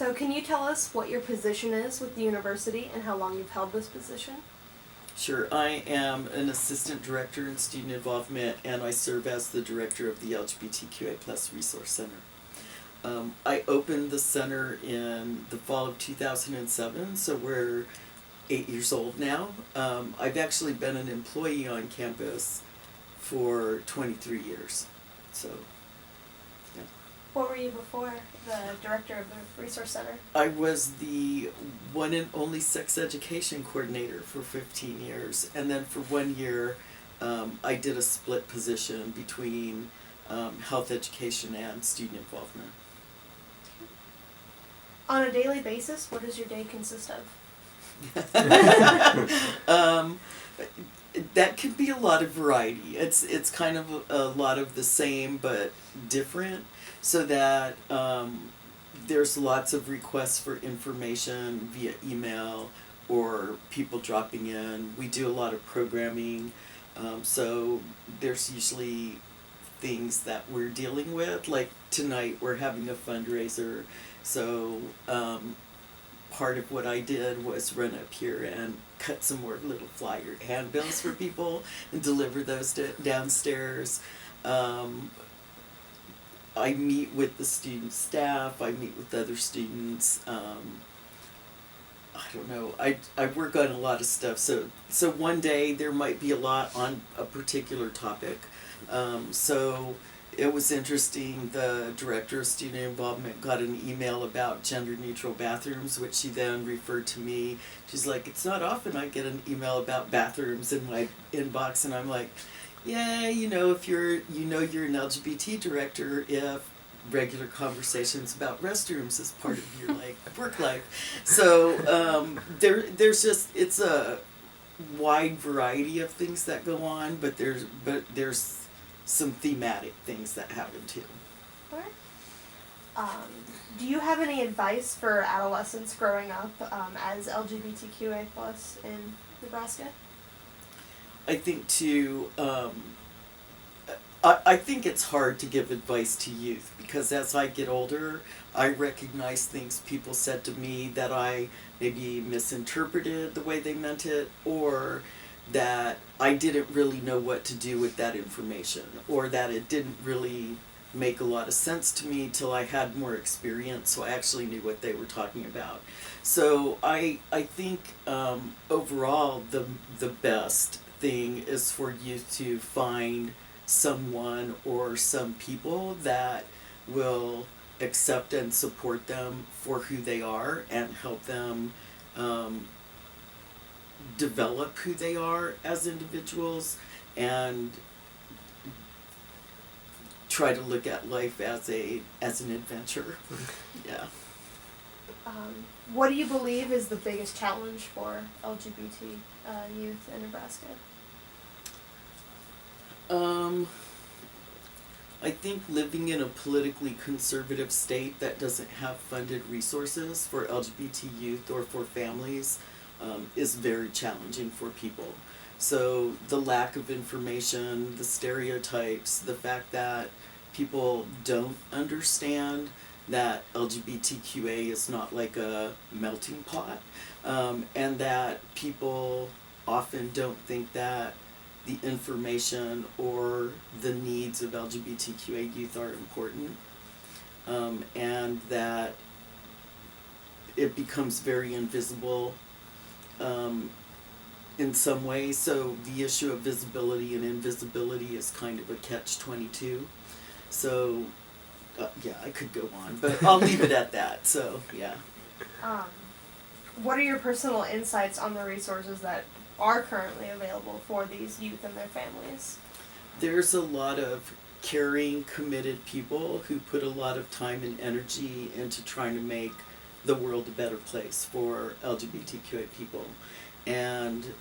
So can you tell us what your position is with the university and how long you've held this position? Sure. I am an assistant director in student involvement, and I serve as the director of the LGBTQA Plus Resource Center. I opened the center in the fall of 2007, so we're 8 years old now. I've actually been an employee on campus for 23 years. So, yeah. What were you before the director of the Resource Center? I was the one and only sex education coordinator for 15 years. And then for 1 year, I did a split position between health education and student involvement. On a daily basis, what does your day consist of? That can be a lot of variety. It's kind of a lot of the same but different, so that there's lots of requests for information via email or people dropping in. We do a lot of programming, so there's usually things that we're dealing with. Like tonight we're having a fundraiser, so part of what I did was run up here and cut some more little flyer handbills for people and deliver those downstairs. I meet with the student staff, I meet with other students. I don't know, I work on a lot of stuff, so one day there might be a lot on a particular topic. So it was interesting, the director of student involvement got an email about gender neutral bathrooms, which she then referred to me. She's like, it's not often I get an email about bathrooms in my inbox, and I'm like, yeah, if you're an LGBT director, if regular conversations about restrooms is part of your work life. So there's just, it's a wide variety of things that go on, but there's some thematic things that happen too. Alright. Do you have any advice for adolescents growing up as LGBTQA plus in Nebraska? I think I think it's hard to give advice to youth, because as I get older, I recognize things people said to me that I maybe misinterpreted the way they meant it, or that I didn't really know what to do with that information, or that it didn't really make a lot of sense to me till I had more experience, so I actually knew what they were talking about. So I think overall the best thing is for youth to find someone or some people that will accept and support them for who they are and help them develop who they are as individuals, and try to look at life as an adventure. Yeah. What do you believe is the biggest challenge for LGBT youth in Nebraska? I think living in a politically conservative state that doesn't have funded resources for LGBT youth or for families is very challenging for people. So the lack of information, the stereotypes, the fact that people don't understand that LGBTQA is not like a melting pot, and that people often don't think that the information or the needs of LGBTQA youth are important, and that it becomes very invisible in some ways. So the issue of visibility and invisibility is kind of a catch-22. So yeah, I could go on, but I'll leave it at that. So yeah. What are your personal insights on the resources that are currently available for these youth and their families? There's a lot of caring, committed people who put a lot of time and energy into trying to make the world a better place for LGBTQA people. And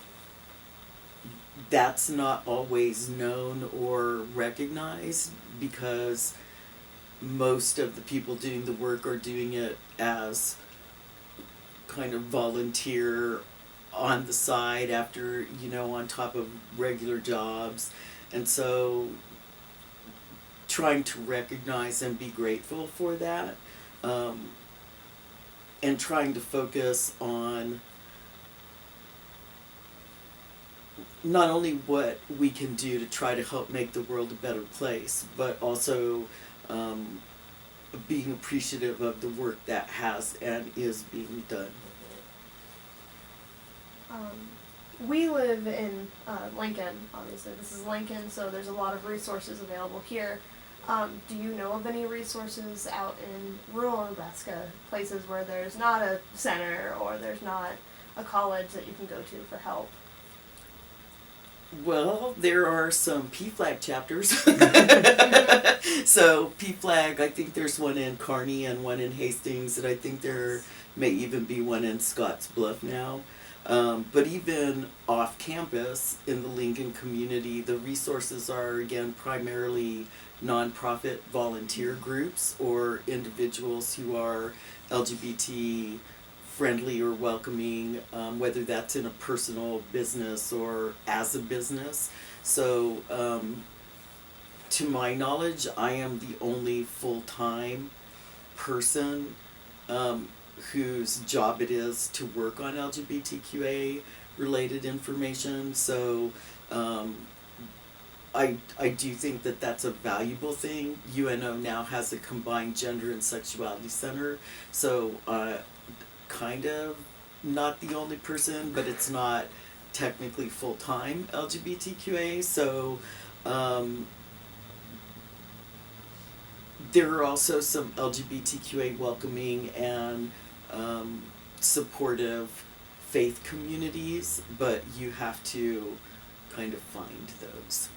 that's not always known or recognized, because most of the people doing the work are doing it as kind of volunteer on the side after, on top of regular jobs. And so trying to recognize and be grateful for that and trying to focus on not only what we can do to try to help make the world a better place, but also um, being appreciative of the work that has and is being done. We live in Lincoln, obviously. This is Lincoln, so there's a lot of resources available here. Do you know of any resources out in rural Nebraska, places where there's not a center or there's not a college that you can go to for help? Well, there are some PFLAG chapters. So PFLAG, I think there's one in Kearney and one in Hastings, and I think there may even be one in Scotts Bluff now. But even off campus in the Lincoln community, the resources are again primarily nonprofit volunteer groups or individuals who are LGBT friendly or welcoming, whether that's in a personal business or as a business. So, to my knowledge, I am the only full-time person whose job it is to work on LGBTQA related information. So, I do think that that's a valuable thing. UNO now has a combined gender and sexuality center, so kind of not the only person, but it's not technically full-time LGBTQA. So there are also some LGBTQA welcoming and supportive faith communities, but you have to kind of find those.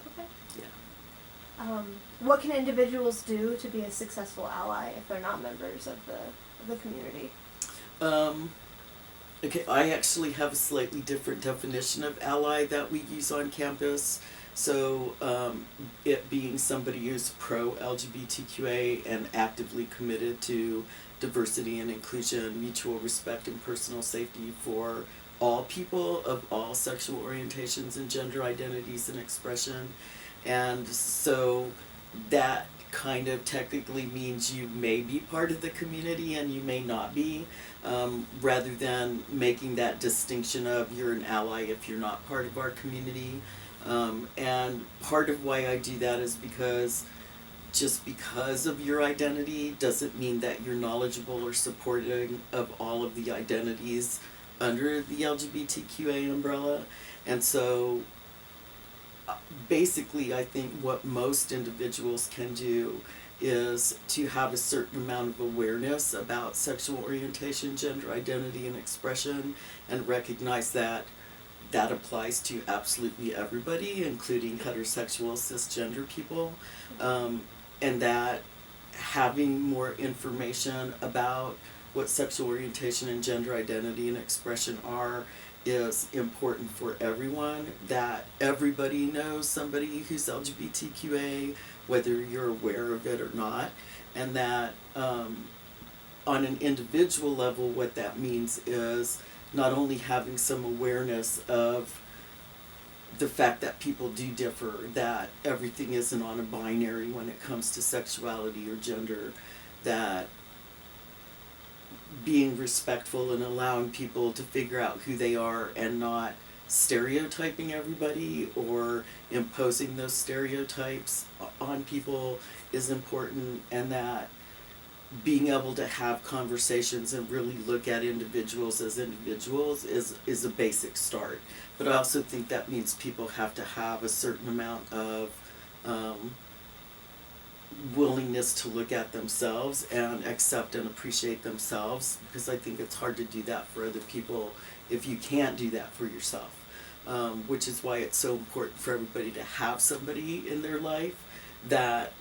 Okay. Yeah. What can individuals do to be a successful ally if they're not members of the community? Okay, I actually have a slightly different definition of ally that we use on campus. So, it being somebody who's pro-LGBTQA and actively committed to diversity and inclusion, mutual respect, and personal safety for all people of all sexual orientations and gender identities and expression. And so that kind of technically means you may be part of the community and you may not be, rather than making that distinction of you're an ally if you're not part of our community. And part of why I do that is because just because of your identity doesn't mean that you're knowledgeable or supporting of all of the identities under the LGBTQA umbrella. And so basically, I think what most individuals can do is to have a certain amount of awareness about sexual orientation, gender identity, and expression, and recognize that that applies to absolutely everybody, including heterosexual, cisgender people, and that having more information about what sexual orientation and gender identity and expression are is important for everyone, that everybody knows somebody who's LGBTQA, whether you're aware of it or not, and that on an individual level, what that means is not only having some awareness of the fact that people do differ, that everything isn't on a binary when it comes to sexuality or gender, that being respectful and allowing people to figure out who they are and not stereotyping everybody or imposing those stereotypes on people is important, and that being able to have conversations and really look at individuals as individuals is a basic start. But I also think that means people have to have a certain amount of willingness to look at themselves and accept and appreciate themselves, because I think it's hard to do that for other people if you can't do that for yourself, which is why it's so important for everybody to have somebody in their life that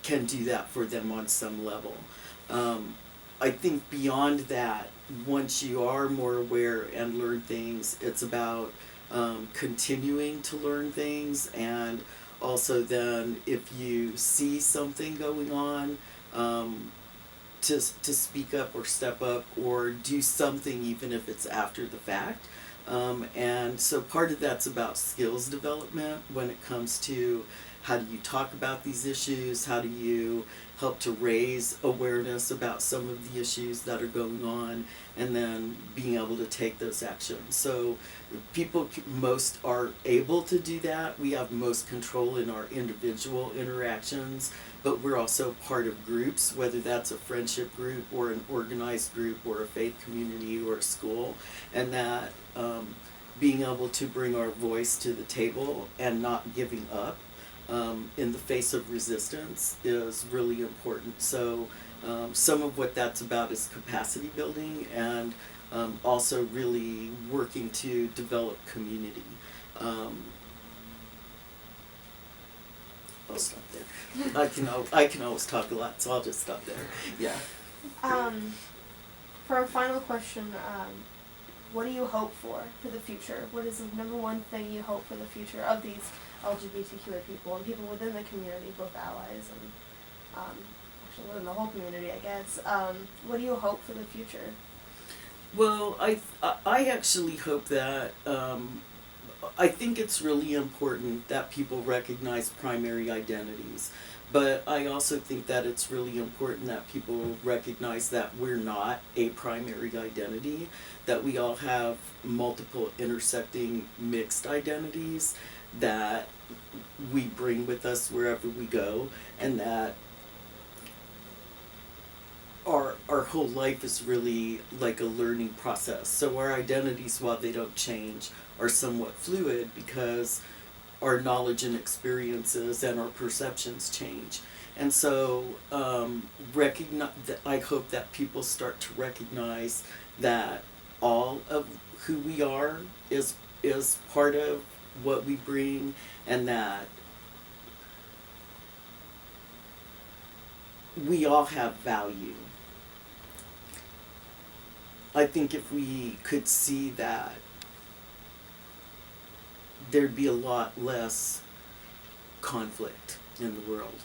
can do that for them on some level. I think beyond that, once you are more aware and learn things, it's about continuing to learn things, and also then if you see something going on, to speak up or step up or do something even if it's after the fact. And so part of that's about skills development when it comes to how do you talk about these issues, how do you help to raise awareness about some of the issues that are going on, and then being able to take those actions. So most are able to do that. We have most control in our individual interactions, but we're also part of groups, whether that's a friendship group or an organized group or a faith community or a school, and that being able to bring our voice to the table and not giving up in the face of resistance is really important. So some of what that's about is capacity building and also really working to develop community. I'll stop there. I can always talk a lot, so I'll just stop there. Yeah. For our final question, what do you hope for the future? What is the number one thing you hope for the future of these LGBTQA people and people within the community, both allies and actually within the whole community, I guess? What do you hope for the future? Well, I actually hope that I think it's really important that people recognize primary identities, but I also think that it's really important that people recognize that we're not a primary identity, that we all have multiple intersecting mixed identities that we bring with us wherever we go, and that our whole life is really like a learning process. So our identities, while they don't change, are somewhat fluid because our knowledge and experiences and our perceptions change. And so I hope that people start to recognize that all of who we are is part of what we bring, and that we all have value. I think if we could see that, there'd be a lot less conflict in the world.